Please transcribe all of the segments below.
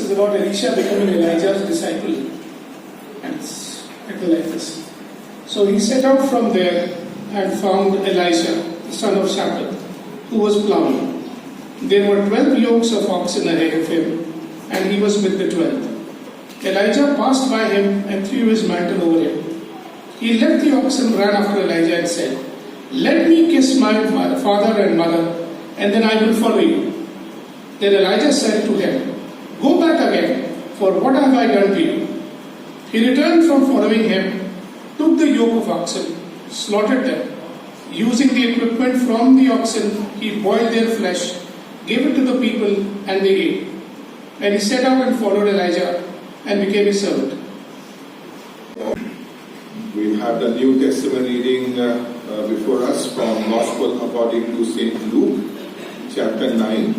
is about Elisha becoming Elijah's disciple. And it's like this. So he set out from there and found Elisha, the son of Shaphat, who was plowing. There were 12 yokes of oxen ahead of him, and he was with the 12th. Elijah passed by him and threw his mantle over him. He left the oxen, ran after Elijah and said, "Let me kiss my father and mother, and then I will follow you." Then Elijah said to him, "Go back again, for what have I done to you?" He returned from following him, took the yoke of oxen, slaughtered them. Using the equipment from the oxen, he boiled their flesh, gave it to the people, and they ate. And he set out and followed Elijah and became his servant. We have the New Testament reading before us from Gospel according to St. Luke, chapter 9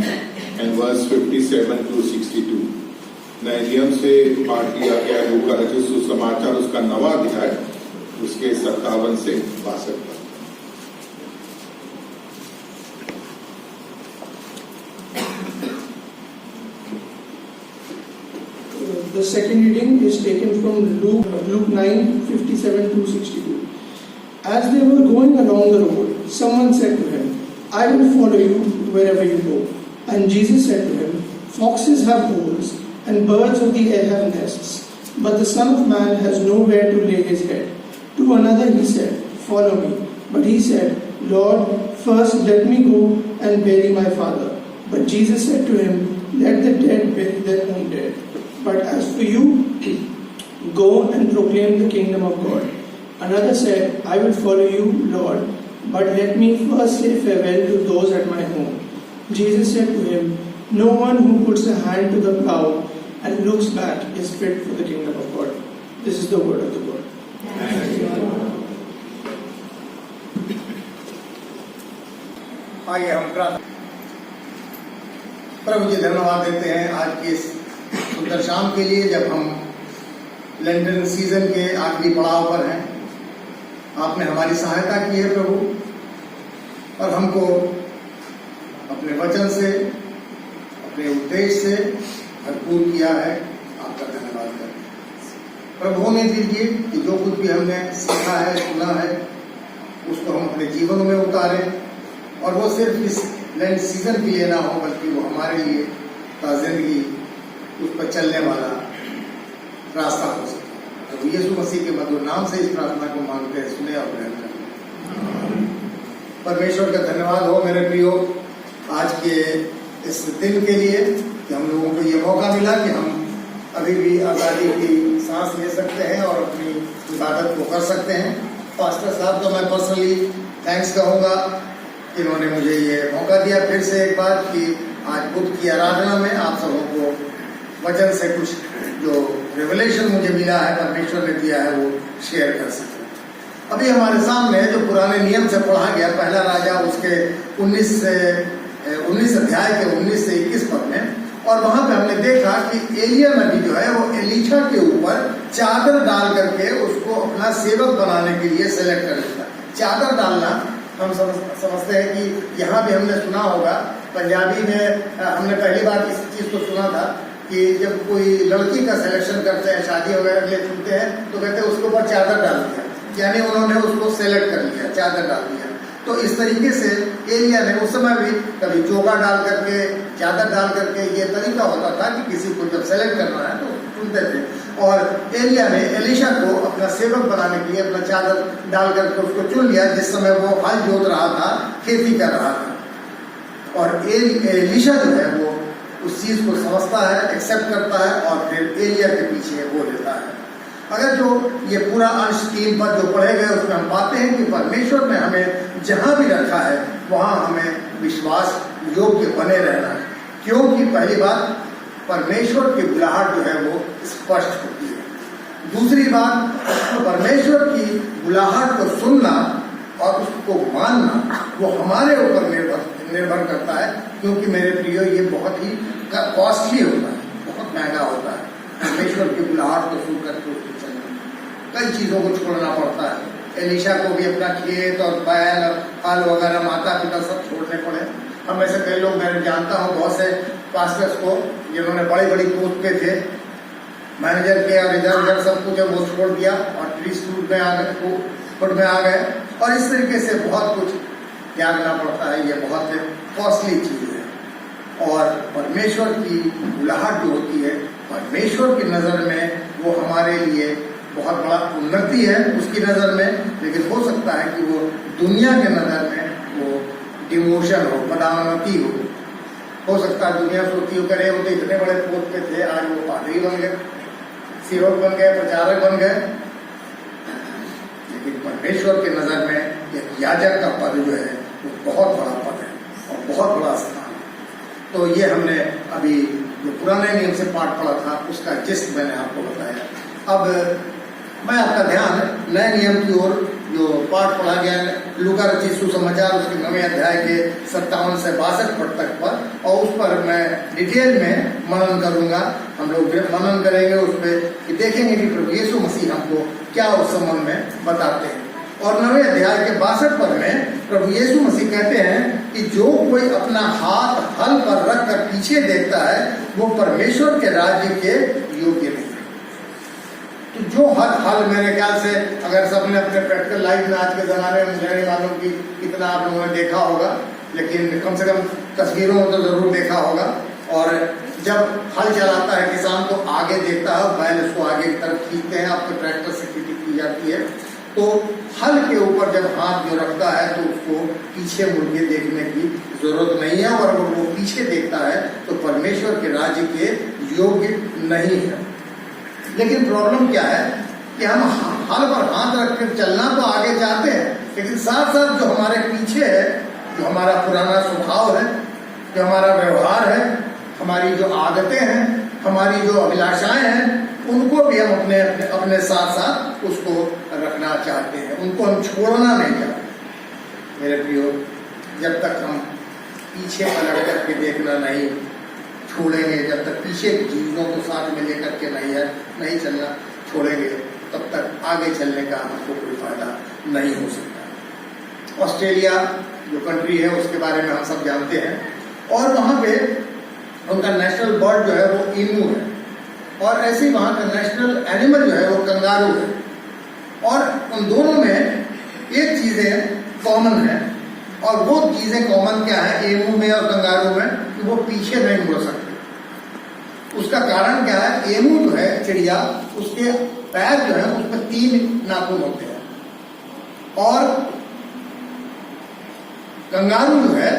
and verse 57 to 62. नए नियम से पाठ किया गया लूका का रचित सुसमाचार उसका नवा अध्याय उसके 57 से 62 तक। The second reading is taken from Luke 9, 57 to 62. As they were going along the road, someone said to him, "I will follow you wherever you go." And Jesus said to him, "Foxes have holes, and birds of the air have nests, but the Son of Man has nowhere to lay his head." To another he said, "Follow me." But he said, "Lord, first let me go and bury my father." But Jesus said to him, "Let the dead bury their own dead. But as for you, go and proclaim the kingdom of God." Another said, "I will follow you, Lord, but let me first say farewell to those at my home." Jesus said to him, "No one who puts a hand to the plow and looks back is fit for the kingdom of God." This is the word of the Lord. आइए हम प्रार्थना। प्रभु जी धन्यवाद देते हैं आज की इस सुंदर शाम के लिए, जब हम लैंटर्न सीजन के आखिरी पड़ाव पर हैं। आपने हमारी सहायता की है प्रभु, और हमको अपने वचन से, अपने उद्देश्य से भरपूर किया है। आपका धन्यवाद करें प्रभु। होने दीजिए कि जो कुछ भी हमने सीखा है, सुना है, उसको हम अपने जीवन में उतारें, और वो सिर्फ इस लैंड सीजन के लिए ना हो, बल्कि वो हमारे लिए जिंदगी उस पर चलने वाला रास्ता हो सके। प्रभु यीशु मसीह के मधुर नाम से इस प्रार्थना को मांगते हैं, सुने और ग्रहण करें। परमेश्वर का धन्यवाद हो मेरे प्रियो आज के इस दिन के लिए कि हम लोगों को ये मौका मिला कि हम अभी भी आज़ादी की सांस ले सकते हैं और अपनी इबादत को कर सकते हैं। पास्टर साहब को मैं पर्सनली थैंक्स कहूँगा, इन्होंने मुझे ये मौका दिया फिर से एक बार कि आज बुद्ध की आराधना में आप सबों को वचन से कुछ जो रेवलेशन मुझे मिला है, परमेश्वर ने दिया है, वो शेयर कर सके। अभी हमारे सामने जो पुराने नियम से पढ़ा गया पहला राजा उसके 19 अध्याय के 19 से 21 पद में, और वहां पे हमने देखा कि एलिया नबी जो है वो एलीशा के ऊपर चादर डाल करके उसको अपना सेवक बनाने के लिए सेलेक्ट कर लेता। चादर डालना हम समझते हैं कि यहाँ भी हमने सुना होगा, पंजाबी में हमने पहली बार इस चीज को सुना था कि जब कोई लड़की का सिलेक्शन करते हैं, शादी वगैरह के लिए चुनते हैं, तो कहते हैं उसके ऊपर चादर डाल दिया, यानी उन्होंने उसको सेलेक्ट कर लिया, चादर डाल दिया। तो इस तरीके से एलिया ने उस समय भी कभी चोगा डाल करके, चादर डाल करके, ये तरीका होता था कि किसी को जब सेलेक्ट करना है तो चुनते थे। और एलिया ने एलीशा को अपना सेवक बनाने के लिए अपना चादर डाल करके उसको चुन लिया, जिस समय वो हल जोत रहा था, खेती कर रहा था। और एलीशा जो है वो उस चीज को समझता है, एक्सेप्ट करता है, और फिर एलिया के पीछे वो लेता है। अगर जो ये पूरा अंश 3 पद जो पढ़े गए उसमें हम पाते हैं कि परमेश्वर ने हमें जहां भी रखा है वहां हमें विश्वास योग्य बने रहना है, क्योंकि पहली बात परमेश्वर की बुलाहट जो है वो स्पष्ट होती है। दूसरी बात, परमेश्वर की बुलाहट को सुनना और उसको मानना वो हमारे ऊपर निर्भर करता है, क्योंकि मेरे प्रियो ये बहुत ही कॉस्टली होता है, बहुत महंगा होता है। परमेश्वर की बुलाहट को सुन करके उसको चलना, कई चीजों को छोड़ना पड़ता है। एलीशा को भी अपना खेत और बैल और फल वगैरह, माता पिता सब छोड़ने पड़े। हम में से कई लोग, मैं जानता हूँ बहुत से पास्टर्स को जिन्होंने बड़ी बड़ी पोस्ट पे थे, मैनेजर के और इधर उधर सब कुछ वो छोड़ दिया और ट्री स्कूल में आ गए, फुट में आ गए, और इस तरीके से बहुत कुछ त्यागना पड़ता है। ये बहुत कॉस्टली चीज है। और परमेश्वर की बुलाहट जो होती है, परमेश्वर की नजर में वो हमारे लिए बहुत बड़ा उन्नति है उसकी नजर में, लेकिन हो सकता है कि वो दुनिया के नजर में वो डिमोशन हो, पदोन्नति हो सकता है दुनिया सोचती हो, करे वो तो इतने बड़े पोस्ट पे थे, आज वो पादरी बन गए, सेवक बन गए, प्रचारक बन गए। लेकिन परमेश्वर के नजर में एक याजक का पद जो है वो बहुत बड़ा पद है और बहुत बड़ा स्थान है। तो ये हमने अभी जो पुराने नियम से पाठ पढ़ा था उसका जिस्ट मैंने आपको बताया। अब मैं आपका ध्यान नए नियम की ओर जो पाठ पढ़ा गया है लूका रचित सुसमाचार उसके 9वें अध्याय के 57 से 62 पद तक पर, और उस पर मैं डिटेल में मनन करूंगा। हम लोग मनन करेंगे उस पर कि देखेंगे कि प्रभु यीशु मसीह हमको क्या उस संबंध में बताते हैं। और 9वें अध्याय के 62 पद में प्रभु यीशु मसीह कहते हैं कि जो कोई अपना हाथ हल पर रख कर पीछे देखता है वो परमेश्वर के राज्य के योग्य नहीं। तो जो हल मेरे ख्याल से अगर सबने अपने प्रैक्टिकल लाइफ में आज के जमाने में, मुझे नहीं मालूम कि कितना आप लोगों ने देखा होगा, लेकिन कम से कम तस्वीरों में तो जरूर देखा होगा। और जब हल चलाता है किसान तो आगे देखता है, बैल उसको आगे की तरफ खींचते हैं, आपके ट्रैक्टर से खेती की जाती है। तो हल के ऊपर जब हाथ जो रखता है तो उसको पीछे मुड़ के देखने की जरूरत नहीं है, और अगर वो पीछे देखता है तो परमेश्वर के राज्य के योग्य नहीं है। लेकिन प्रॉब्लम क्या है कि हम हल पर हाथ रख कर चलना तो आगे चाहते हैं, लेकिन साथ साथ जो हमारे पीछे है, जो हमारा पुराना स्वभाव है, जो हमारा व्यवहार है, हमारी जो आदतें हैं, हमारी जो अभिलाषाएं हैं, उनको भी हम अपने साथ साथ उसको रखना चाहते हैं, उनको हम छोड़ना नहीं चाहते। मेरे प्रियो, जब तक हम पीछे पलट करके देखना नहीं छोड़ेंगे, जब तक पीछे चीजों को साथ में लेकर के नहीं चलना छोड़ेंगे, तब तक आगे चलने का हमको कोई फायदा नहीं हो सकता। ऑस्ट्रेलिया जो कंट्री है उसके बारे में हम सब जानते हैं, और वहाँ पे उनका नेशनल बर्ड जो है वो ईमू है, और ऐसे ही वहाँ का नेशनल एनिमल जो है वो कंगारू है। और उन दोनों में एक चीजें कॉमन है, और वो चीजें कॉमन क्या है ईमू में और कंगारू में, कि वो पीछे नहीं मुड़ सकते। उसका कारण क्या है, ईमू जो है चिड़िया, उसके पैर जो है उसमें 3 नाखून होते हैं, और कंगारू जो है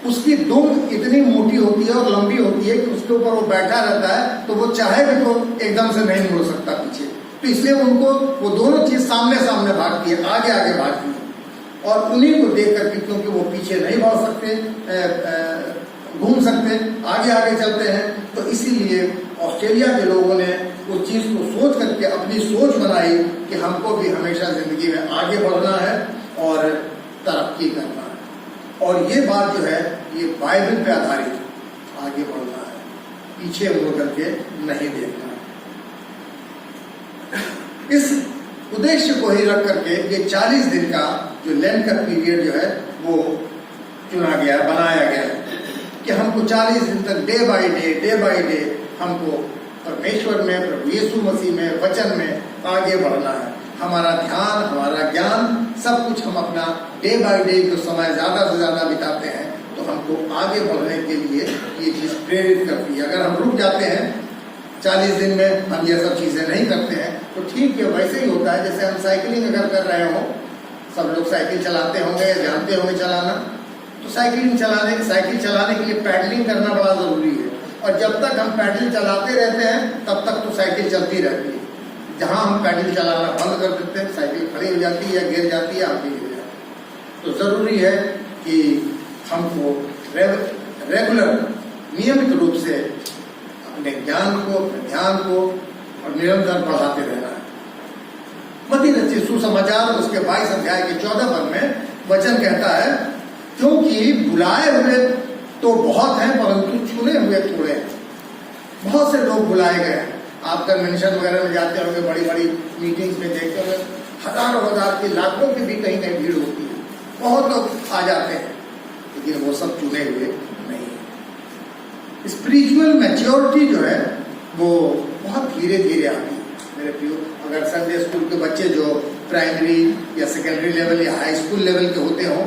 उसकी दुम इतनी मोटी होती है और लंबी होती है कि उसके ऊपर वो बैठा रहता है, तो वो चाहे भी तो एकदम से नहीं मुड़ सकता पीछे। तो इसलिए उनको वो दोनों चीज सामने सामने भागती है, आगे आगे भागती है, और उन्हीं को देख करके, क्योंकि वो पीछे नहीं बढ़ सकते, घूम सकते, आगे आगे चलते हैं, तो इसीलिए ऑस्ट्रेलिया के लोगों ने उस चीज को सोच करके अपनी सोच बनाई कि हमको भी हमेशा जिंदगी में आगे बढ़ना है और तरक्की करना है। और ये बात जो है ये बाइबल पे आधारित है, आगे बढ़ना है, पीछे मुड़ करके नहीं देखना है। इस उद्देश्य को ही रख करके ये 40 दिन का जो लेंट का पीरियड जो है वो चुना गया, बनाया गया है कि हमको 40 दिन तक डे बाय डे हमको परमेश्वर में, प्रभु यीशु मसीह में, वचन में आगे बढ़ना है। हमारा ध्यान, हमारा ज्ञान, सब कुछ हम अपना डे बाय डे जो समय ज्यादा से ज्यादा बिताते हैं, तो हमको आगे बढ़ने के लिए ये चीज प्रेरित करती है। अगर हम रुक जाते हैं 40 दिन में, हम ये सब चीजें नहीं करते हैं, तो ठीक है वैसे ही होता है जैसे हम साइकिलिंग अगर कर रहे हो, सब लोग साइकिल चलाते होंगे, जानते होंगे चलाना, तो साइकिल चलाने के लिए पैडलिंग करना बड़ा जरूरी है। और जब तक हम पैडल चलाते रहते हैं तब तक तो साइकिल चलती रहती है। जहां हम पैडल चलाना बंद कर देते हैं, साइकिल खड़ी हो जाती है, गिर जाती है, आगे गिर जाती है। तो जरूरी है कि हमको रेगुलर, नियमित रूप से अपने ज्ञान को, अपने ध्यान को और निरंतर बढ़ाते रहना है। मत्ती रचित सुसमाचार उसके 22 अध्याय के 14 पद में वचन कहता है, क्योंकि बुलाए हुए तो बहुत हैं परंतु चुने हुए थोड़े हैं। बहुत से लोग बुलाए गए हैं। आप कन्वेंशन वगैरह में जाते होंगे, बड़ी बड़ी मीटिंग्स में देखते होंगे, हजारों हजार की, लाखों की भी कहीं कहीं भीड़ होती है, बहुत लोग आ जाते हैं। लेकिन वो सब चुने हुए नहीं। स्पिरिचुअल मैच्योरिटी जो है वो बहुत धीरे धीरे आती है मेरे प्रियो। अगर संडे स्कूल के बच्चे जो प्राइमरी या सेकेंडरी लेवल या हाई स्कूल लेवल के होते हों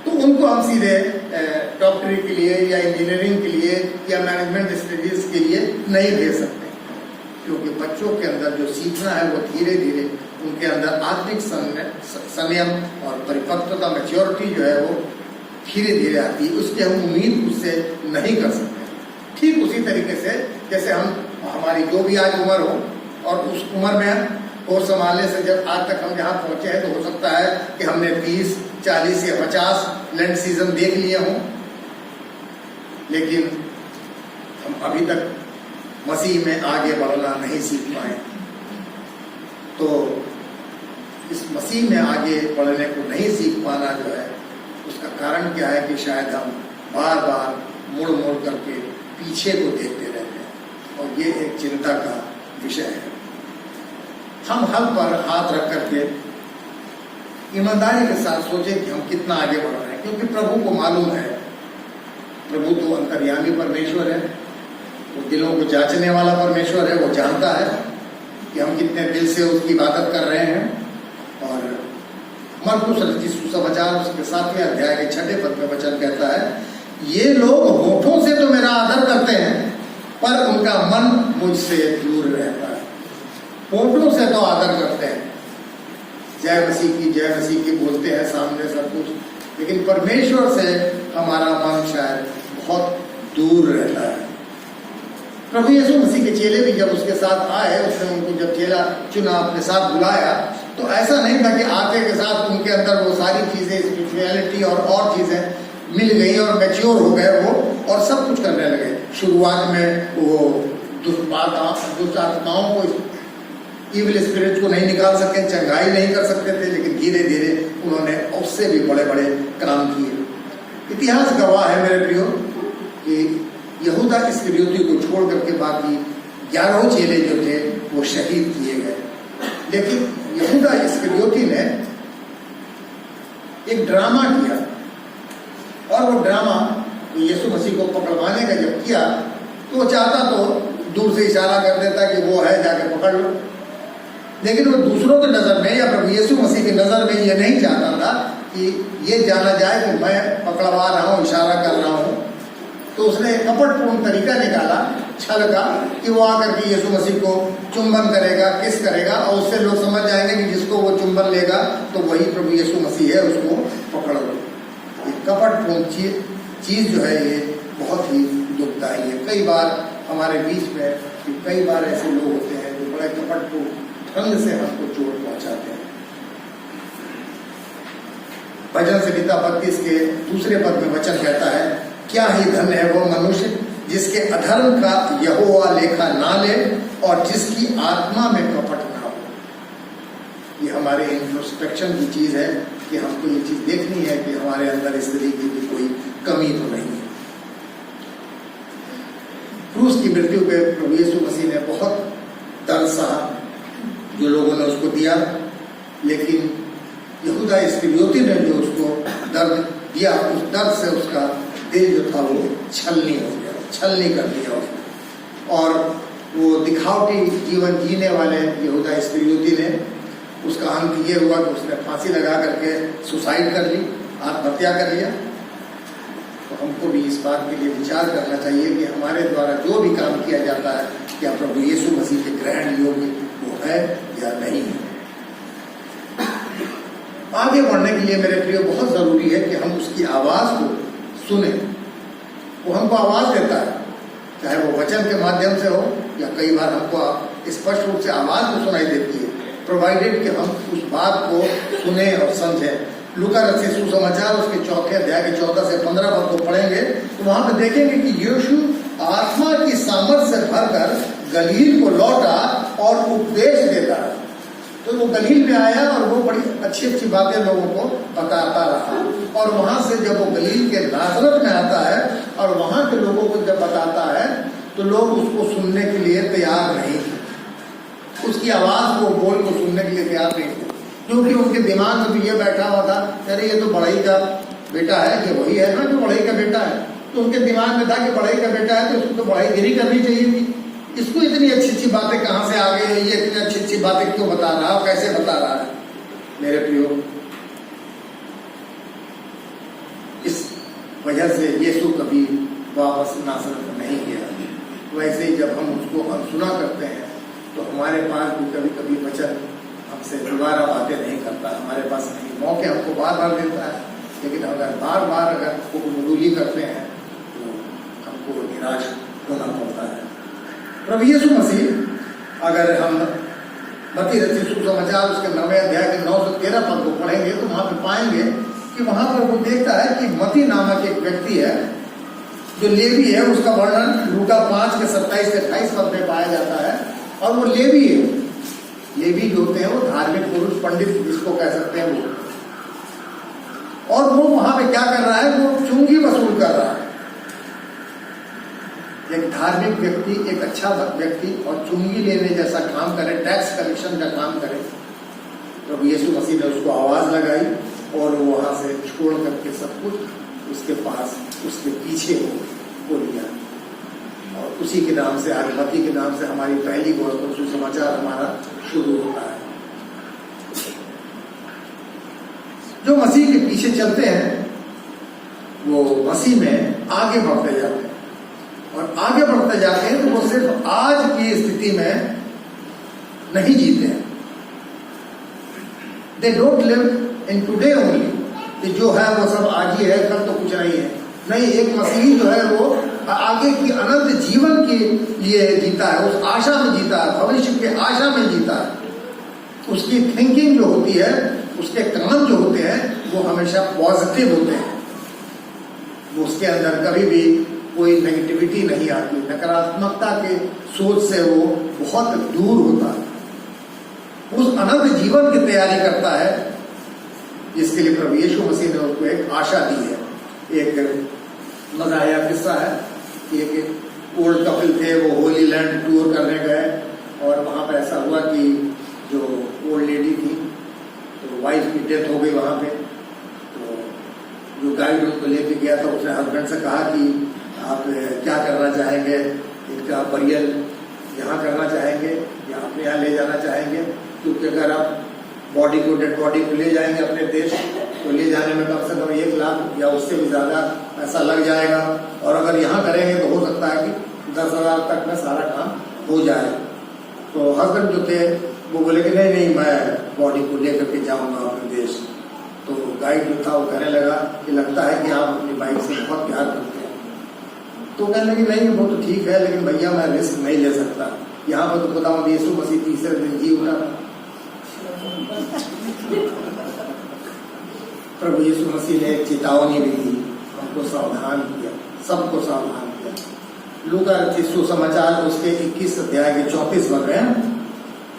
तो उनको हम सीधे डॉक्टरी के लिए या इंजीनियरिंग के लिए या मैनेजमेंट स्टडीज के लिए नहीं भेज सकते, क्योंकि बच्चों के अंदर जो सीखना है वो धीरे धीरे उनके अंदर आत्मिक संयम और परिपक्वता मैच्योरिटी जो है वो धीरे धीरे आती है। उसकी हम उम्मीद उससे नहीं कर सकते। ठीक उसी तरीके से जैसे हमारी जो भी आज उम्र हो और उस उम्र में कोर्स संभालने से जब आज तक हम यहाँ पहुंचे हैं तो हो सकता है कि हमने 30, 40 या 50 लैंड सीजन देख लिए हों, लेकिन हम अभी तक मसीह में आगे बढ़ना नहीं सीख पाए। तो इस मसीह में आगे बढ़ने को नहीं सीख पाना जो है उसका कारण क्या है कि शायद हम बार बार मुड़ मुड़ करके पीछे को देखते रहते हैं, और ये एक चिंता का विषय है। हम हल पर हाथ रख करके ईमानदारी के साथ सोचें कि हम कितना आगे बढ़ रहे हैं, क्योंकि प्रभु को मालूम है। प्रभु तो अंतर्यामी परमेश्वर है, वो दिलों को जांचने वाला परमेश्वर है। वो जानता है कि हम कितने दिल से उसकी इबादत कर रहे हैं। और मरकुस रचित सुसमाचार उसके 7वें अध्याय के 6 पद में वचन कहता है, ये लोग होठों से तो मेरा आदर करते हैं पर उनका मन मुझसे दूर रहता है। होठों से तो आदर करते हैं, जय मसीह की बोलते हैं सामने सब कुछ, लेकिन परमेश्वर से हमारा मन शायद बहुत दूर रहता है। प्रभु यीशु मसीह के चेले भी जब उसके साथ आए, उसने उनको जब चेला चुना अपने साथ बुलाया, तो ऐसा नहीं था कि आते के साथ उनके अंदर वो सारी चीजें स्पिरिचुअलिटी और चीजें मिल गई और मैच्योर हो गए वो और सब कुछ करने लगे। शुरुआत में वो दुष्ट आत्माओं को, इविल स्पिरिट को नहीं निकाल सके, चंगाई नहीं कर सकते थे, लेकिन धीरे धीरे उन्होंने उससे भी बड़े बड़े काम किए। इतिहास गवाह है मेरे प्रियो कि यहूदा इस्करियोती को छोड़ करके बाकी 11 चेले जो थे वो शहीद किए गए। लेकिन यहूदा इस्करियोती ने एक ड्रामा किया, और वो ड्रामा यीशु मसीह को पकड़वाने का जब किया तो वो चाहता तो दूर से इशारा कर देता कि वो है, जाके पकड़ लो, लेकिन वो दूसरों की नजर में या प्रभु यीशु मसीह की नजर में ये नहीं चाहता था कि ये जाना जाए कि मैं पकड़वा रहा हूँ, इशारा कर रहा हूँ। तो उसने कपटपूर्ण तरीका निकाला, छल का, कि वो आकर के यीशु मसीह को चुंबन करेगा, किस करेगा, और उससे लोग समझ जाएंगे कि जिसको वो चुंबन लेगा तो वही प्रभु यीशु मसीह है, उसको पकड़ लो। ये कपटपूर्ण चीज जो है ये बहुत ही दुखदायी है। कई बार हमारे बीच में कई बार ऐसे लोग होते हैं जो बड़े कपटपूर्ण ढंग से हमको चोट पहुंचाते हैं। भजन संहिता 32 के 2 पद में वचन कहता है, क्या ही धन्य है वो मनुष्य जिसके अधर्म का यहोवा लेखा ना ले और जिसकी आत्मा में कपट ना हो। ये हमारे इंट्रोस्पेक्शन की चीज है कि हमको ये चीज देखनी है कि हमारे अंदर इस तरीके की कोई कमी तो नहीं है। क्रूस की मृत्यु पे प्रभु यीशु मसीह ने बहुत दर्द सहा जो लोगों ने उसको दिया, लेकिन यहूदा इस्करियोती ने जो उसको दर्द दिया, उस दर्द से उसका दिल जो था वो छलनी हो गया, छलनी कर दिया उसने। और वो दिखावटी जीवन जीने वाले यहूदा इस्करियोती ने, उसका अंत ये हुआ कि उसने फांसी लगा करके सुसाइड कर ली, आत्महत्या कर लिया। तो हमको भी इस बात के लिए विचार करना चाहिए कि हमारे द्वारा जो भी काम किया जाता है क्या प्रभु यीशु मसीह के ग्रहण योग्य वो है या नहीं है। आगे बढ़ने के लिए मेरे प्रिय बहुत जरूरी है कि हम उसकी आवाज को सुने। वो हमको आवाज देता है, चाहे वो वचन के माध्यम से हो या कई बार हमको स्पष्ट रूप से आवाज को सुनाई देती है, प्रोवाइडेड कि हम उस बात को सुने और समझें। लूका रचित सुसमाचार उसके 4 अध्याय के 14 से 15 पद को पढ़ेंगे तो वहां पर देखेंगे कि यीशु आत्मा की सामर्थ से भरकर गलील को लौटा और उपदेश देता है। तो वो गलील में आया और वो बड़ी अच्छी अच्छी बातें लोगों को बताता रहा, और वहां से जब वो गलील के नासरत में आता है और वहां के लोगों को जब बताता है तो लोग उसको सुनने के लिए तैयार नहीं थे। उसकी आवाज को, बोल को सुनने के लिए तैयार नहीं थे, क्योंकि उनके दिमाग में भी ये बैठा हुआ था, अरे ये तो बड़ा ही का बेटा है, ये वही है ना जो बढ़ई का बेटा है। तो उनके दिमाग में था कि बढ़ई का बेटा है तो इसको तो बढ़ईगिरी करनी चाहिए थी। इसको इतनी अच्छी अच्छी बातें कहाँ से आ गई, ये इतनी अच्छी अच्छी बातें क्यों बता रहा है, कैसे बता रहा है। मेरे प्रियो, इस वजह से यीशु कभी वापस नासरत नहीं गया। वैसे ही जब हम उसको अनसुना करते हैं तो हमारे पास भी कभी कभी वचन हमसे दोबारा बातें नहीं करता, हमारे पास नहीं, मौके हमको बार बार देता है, लेकिन अगर बार बार अगर कबूली करते हैं तो हमको निराश होना पड़ता है। प्रभु यीशु मसीह, अगर हम मत्ती रचित सुसमाचार उसके 9वें अध्याय के 9 से 13 पद को पढ़ेंगे तो वहां पे पाएंगे कि वहां पर वो देखता है कि मत्ती नामक एक व्यक्ति है जो लेवी है। उसका वर्णन लूका 5 के 27 से 28 पद में पाया जाता है। और वो लेवी है, लेवी जो होते हैं वो धार्मिक पुरुष, पंडित जिसको कह सकते हैं वो। और वो वहां पे क्या कर रहा है, वो चुंगी वसूल कर रहा है। एक धार्मिक व्यक्ति, एक अच्छा व्यक्ति और चुंगी लेने जैसा काम करे, टैक्स कलेक्शन का काम करे। तो यीशु मसीह ने उसको आवाज लगाई और वो वहां से छोड़ करके सब कुछ उसके पास, उसके पीछे हो लिया। और उसी के नाम से, आज मत्ती के नाम से हमारी पहली गोस्पेल सुसमाचार हमारा शुरू होता है। जो मसीह के पीछे चलते हैं वो मसीह में आगे बढ़ते जाते हैं, और आगे बढ़ते जाते हैं तो वो सिर्फ आज की स्थिति में नहीं जीते हैं। They don't live in today only, कि जो है वो सब आज ही है, कल तो कुछ नहीं है। नहीं, एक मसीही जो है वो आगे की अनंत जीवन के लिए जीता है, उस आशा में जीता है, भविष्य के आशा में जीता है। उसकी थिंकिंग जो होती है, उसके काम जो होते हैं वो हमेशा पॉजिटिव होते हैं। वो उसके अंदर कभी भी कोई नेगेटिविटी नहीं आती, नकारात्मकता के सोच से वो बहुत दूर होता है। उस अनंत जीवन की तैयारी करता है जिसके लिए प्रभु यीशु मसीह ने उसको एक आशा दी है। एक मजाया किस्सा है कि एक ओल्ड कपल थे, वो होली लैंड टूर करने गए और वहां पर ऐसा हुआ कि जो ओल्ड लेडी थी तो वाइफ की डेथ हो गई वहां पे। तो जो गाइड उनको लेके गया था उसने हस्बैंड से कहा कि आप क्या करना चाहेंगे, इनका बरियल यहाँ करना चाहेंगे या अपने यहाँ ले जाना चाहेंगे, क्योंकि अगर आप बॉडी को, डेड बॉडी को ले जाएंगे अपने देश तो ले जाने में कम से कम 1 लाख या उससे भी ज्यादा पैसा लग जाएगा, और अगर यहाँ करेंगे तो हो सकता है कि 10,000 तक में सारा काम हो जाए। तो हस्बैंड जो थे वो बोले कि नहीं नहीं, मैं बॉडी को लेकर के जाऊंगा अपने देश। तो गाइड जो था वो कहने लगा कि लगता है कि आप अपनी वाइफ से बहुत प्यार करते हैं। तो कहने लगे नहीं वो तो ठीक है, लेकिन भैया मैं रिस्क नहीं ले सकता। यहाँ पर तो खुदा यीशु मसीह तीसरे दिन जी उठा। प्रभु यीशु मसीह ने एक चेतावनी भी दी, हमको सावधान किया, सबको सावधान किया। लूका रचित सुसमाचार उसके 21 अध्याय के 34 पद में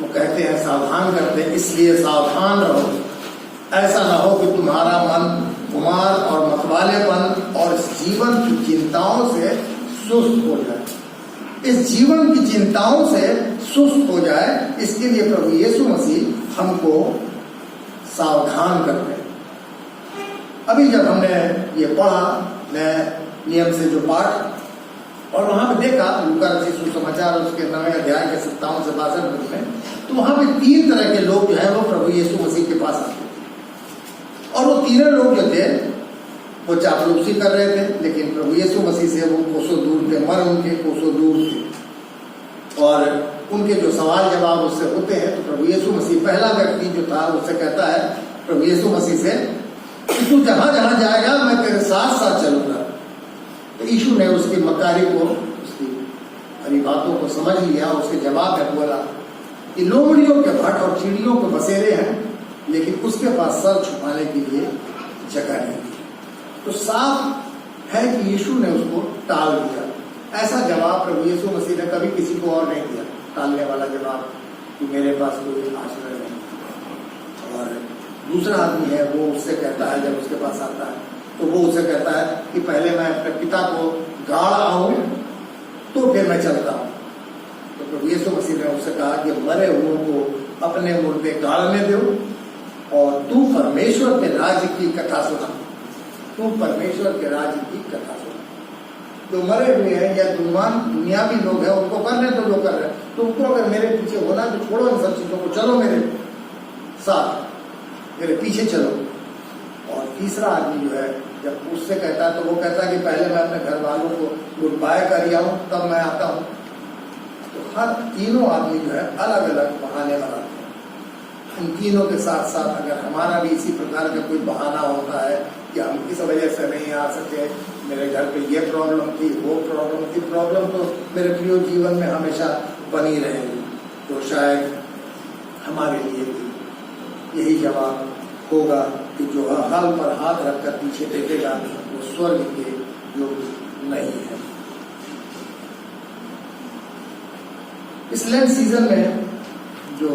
वो कहते हैं, सावधान करते हैं, इसलिए सावधान रहो, ऐसा ना हो कि तुम्हारा मन खुमार और मतवालेपन और इस जीवन की चिंताओं से सुस्त हो जाए। इस जीवन की चिंताओं से सुस्त हो जाए, इसके लिए प्रभु यीशु मसीह हमको सावधान करते हैं। अभी जब हमने ये पढ़ा नए नियम से जो पाठ, और वहां पे देखा लूका रचित सुसमाचार उसके 9वें अध्याय के 57 से 62 पद में, तो वहां पे 3 तरह के लोग जो है वो प्रभु यीशु मसीह के पास आते थे। और वो तीनों लोग जो थे वो चापलूसी कर रहे थे, लेकिन प्रभु यीशु मसीह से वो कोसों दूर थे, मन उनके कोसों दूर थे। और उनके जो सवाल जवाब उससे होते हैं तो प्रभु यीशु मसीह, पहला व्यक्ति जो था उससे कहता है प्रभु यीशु मसीह से कि तू जहां जहां जाएगा मैं तेरे साथ साथ चलूंगा। तो यीशु ने उसकी मक्कारी को, उसकी हरी बातों को समझ लिया। उसके जवाब में बोला कि लोमड़ियों के भट्ट और चिड़ियों के बसेरे हैं, लेकिन उसके पास सर छुपाने के लिए जगह नहीं थी। तो साफ है कि यीशु ने उसको टाल दिया। ऐसा जवाब प्रभु यीशु मसीह ने कभी किसी को और नहीं दिया, टालने वाला जवाब कि मेरे पास कोई आश्रय नहीं। और दूसरा आदमी है वो उससे कहता है, जब उसके पास आता है तो वो उससे कहता है कि पहले मैं अपने पिता को गाड़ आऊं तो फिर मैं चलता हूं। तो प्रभु यीशु मसीह ने उससे कहा कि मरे हुओं को अपने मुर्दे गाड़ने दो और तू परमेश्वर के राज्य की कथा सुना। तुम परमेश्वर के राज्य की कथा सुनो। जो मरे हुए हैं या दुनियावी लोग हैं उनको कर रहे तो जो कर रहे हैं, तुमको अगर मेरे पीछे होना तो छोड़ो इन सब चीजों को, चलो मेरे साथ, मेरे पीछे चलो। और तीसरा आदमी जो है जब उससे कहता है तो वो कहता है कि पहले मैं अपने घर वालों को गुड बाय कर आऊं तब मैं आता हूं। तो हर तीनों आदमी जो है अलग अलग बहाने बनाते हैं। इन तीनों के साथ साथ अगर हमारा भी इसी प्रकार का कोई बहाना होता है कि हम किस वजह से नहीं आ सके, मेरे घर पे ये प्रॉब्लम थी, वो प्रॉब्लम थी, प्रॉब्लम तो मेरे प्रिय जीवन में हमेशा बनी रहेगी, तो शायद हमारे लिए भी यही जवाब होगा कि जो हाल पर हाथ रखकर पीछे देखेगा वो स्वर्ग के योग्य नहीं है। इस लेंट सीजन में जो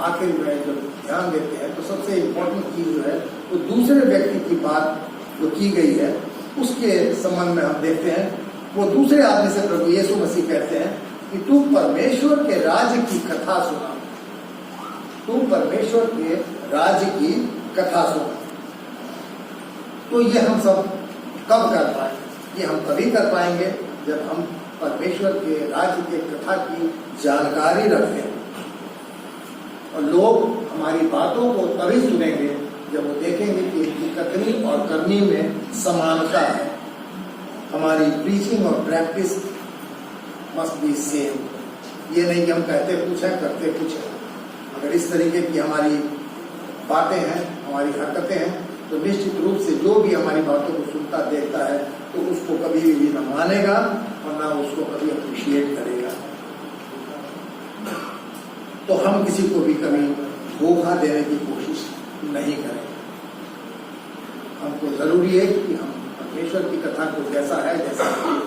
आखिर में जब ध्यान देते हैं तो सबसे इम्पोर्टेंट चीज जो है वो दूसरे व्यक्ति की बात जो की गई है उसके संबंध में हम देखते हैं। वो दूसरे आदमी से प्रभु यीशु मसीह कहते हैं कि तू परमेश्वर के राज्य की कथा सुना, तू परमेश्वर के राज्य की कथा सुना। तो ये हम सब कब कर पाएंगे? ये हम तभी कर पाएंगे जब हम परमेश्वर के राज्य के कथा की जानकारी रखते हैं। और लोग हमारी बातों को तभी सुनेंगे जब वो देखेंगे कि इनकी कथनी और करनी में समानता है। हमारी प्रीचिंग और प्रैक्टिस मस्ट बी सेम। ये नहीं कि हम कहते कुछ है करते कुछ है। अगर इस तरीके की हमारी बातें हैं, हमारी हरकतें हैं, तो निश्चित रूप से जो भी हमारी बातों को सुनता देखता है तो उसको कभी भी न मानेगा और ना उसको कभी अप्रिशिएट करेगा। तो हम किसी को भी कभी धोखा देने की कोशिश नहीं करें। हमको जरूरी है कि हम परमेश्वर की कथा को जैसा है, जैसा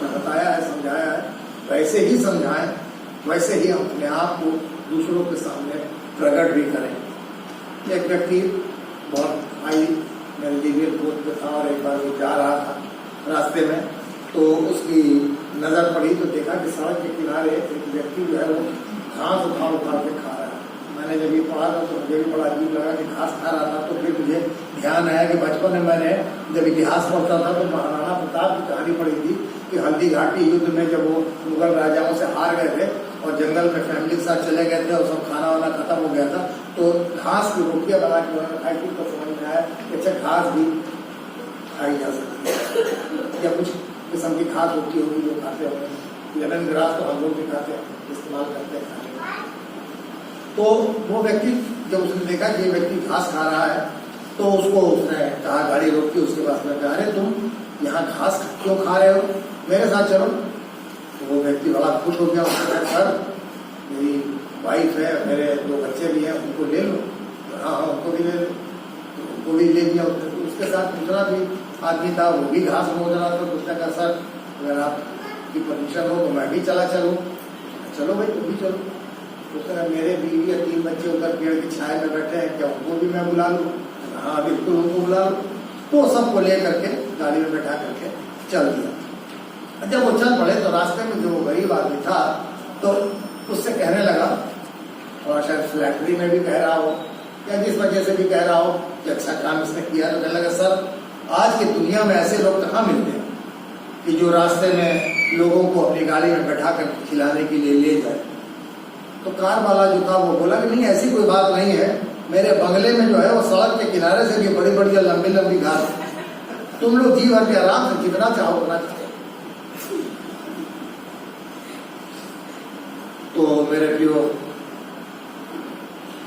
बताया है, समझाया है, वैसे ही समझाएं, वैसे ही हम अपने आप को दूसरों के सामने प्रकट भी करें। एक व्यक्ति बहुत हाई मेरिडियन पोस्ट पे था और एक बार वो जा रहा था रास्ते में, तो उसकी नजर पड़ी तो देखा कि सड़क के किनारे एक व्यक्ति जो है वो घास उठा के खा रहा है। मैंने जब ये पढ़ा था तो मुझे भी बड़ा अजीब लगा कि घास खा रहा था। तो फिर मुझे ध्यान आया कि बचपन में मैंने जब इतिहास पढ़ता था तो महाराणा प्रताप की कहानी पढ़ी थी कि हल्दी घाटी युद्ध में जब वो मुगल राजाओं से हार गए थे और जंगल में फैमिली के साथ चले गए थे और सब खाना वाना खत्म हो गया था, तो घास की रोटियां बना के उन्होंने खाई थी। तो समझ में आया कि अच्छा घास भी खाई जा सकती है, या कुछ किस्म की घास होती होगी जो खाते होंगे। लेमन ग्रास तो हम लोग भी खाते हैं, इस्तेमाल करते हैं खाने में। तो वो व्यक्ति जब उसने देखा कि ये व्यक्ति घास खा रहा है तो उसको उसने कहा, गाड़ी रोक के उसके पास में कहा, अरे तुम यहाँ घास क्यों खा रहे हो, मेरे साथ चलो। तो वो व्यक्ति बड़ा खुश हो गया। उसने कहा, सर मेरी वाइफ है, मेरे 2 बच्चे भी हैं, उनको ले लो। हाँ हाँ उनको भी ले लो। तो उनको भी ले लिया। उसके साथ दूसरा भी आदमी था, वो भी घास मोड़ रहा था। तो उसने कहा, सर अगर आपकी परमिशन हो तो मैं भी चला चलूँ। चलो भाई तुम भी चलो। उसने कहा, मेरे बीवी और 3 बच्चे उधर पेड़ की छाया में बैठे हैं, क्या उनको भी मैं बुला लूँ? हाँ बिल्कुल उनको बुला लो। तो सबको ले करके गाड़ी में बैठा करके चल दिया। जब वो चल पड़े तो रास्ते में जो गरीब आदमी था तो उससे कहने लगा, और शायद फ्लैटरी में भी कह रहा हो या जिस वजह से भी कह रहा हो कि अच्छा काम इसने किया, तो कहने लगा, सर आज की दुनिया में ऐसे लोग कहाँ मिलते हैं कि जो रास्ते में लोगों को अपनी गाड़ी में बैठा कर खिलाने के लिए ले जाए। तो कार वाला जो था वो बोला कि नहीं ऐसी कोई बात नहीं है, मेरे बंगले में जो है वो सड़क के किनारे से भी बड़ी बड़ी लंबी लंबी घास, तुम लोग जी भर के आराम से जितना चाहो उतना चाहो। तो मेरे प्रियो,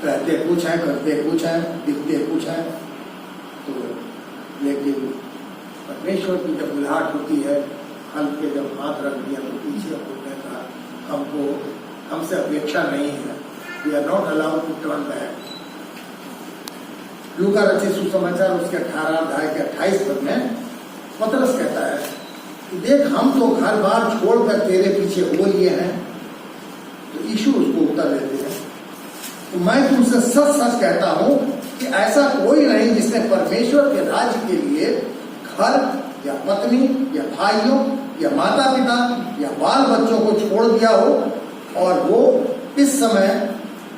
कहते कुछ है, करते कुछ है, दिखते कुछ है, तो लेकिन परमेश्वर की जब बुलाहट होती है, हल्के जब हाथ रख दिया तो पीछे होने का हमसे अपेक्षा नहीं है। We are not allowed to turn back. लूका रचित सुसमाचार उसके 18 अध्याय के 28 पद में पतरस कहता है कि देख हम तो घर बार छोड़कर तेरे पीछे हो लिए हैं। तो यीशु उसको उत्तर देते हैं, तो मैं तुमसे सच सच कहता हूं कि ऐसा कोई नहीं जिसने परमेश्वर के राज्य के लिए घर या पत्नी या भाइयों या माता पिता या बाल बच्चों को छोड़ दिया हो और वो इस समय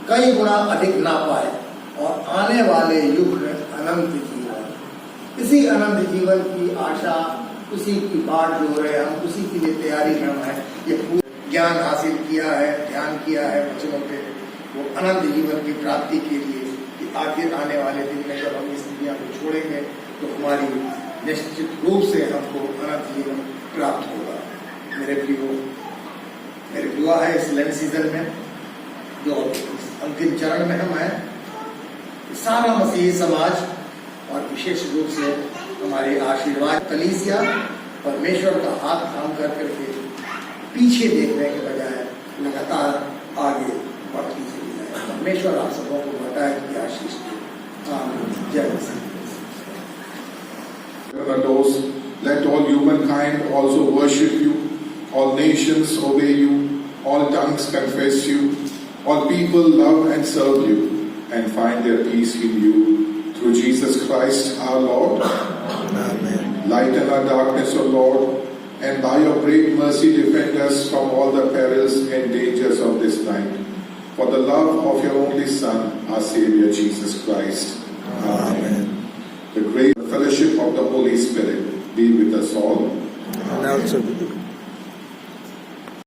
कई गुना अधिक ना पाए और आने वाले युग में अनंत जीवन। इसी अनंत जीवन की आशा, उसी की बाट जो है, हम उसी के लिए तैयारी में हम हैं। ये पूरा ज्ञान हासिल किया है, ध्यान किया है वचनों पे, वो अनंत जीवन की प्राप्ति के लिए कि आखिर आने वाले दिन में जब हम इस दुनिया को छोड़ेंगे तो हमारी निश्चित रूप से हमको अनंत जीवन प्राप्त होगा। मेरे प्रियो है इस लैंड सीजन में जो अंतिम चरण में हम हैं, सारा मसीही समाज और विशेष रूप से हमारे आशीर्वाद कलीसिया परमेश्वर का हाथ थाम कर करके पीछे देखने के बजाय लगातार आगे बढ़ती चली जाए। परमेश्वर आप सबों को बताए कि आशीष दे। आमीन। जय मसीह। Let all humankind also worship you, all nations obey you, all tongues confess you, all people love and serve you, and find their peace in you. Through Jesus Christ our Lord. Amen. Lighten our darkness, O Lord, and by your great mercy defend us from all the perils and dangers of this night. For the love of your only Son, our Savior Jesus Christ. Amen. The great fellowship of the Holy Spirit be with us all. And also with you.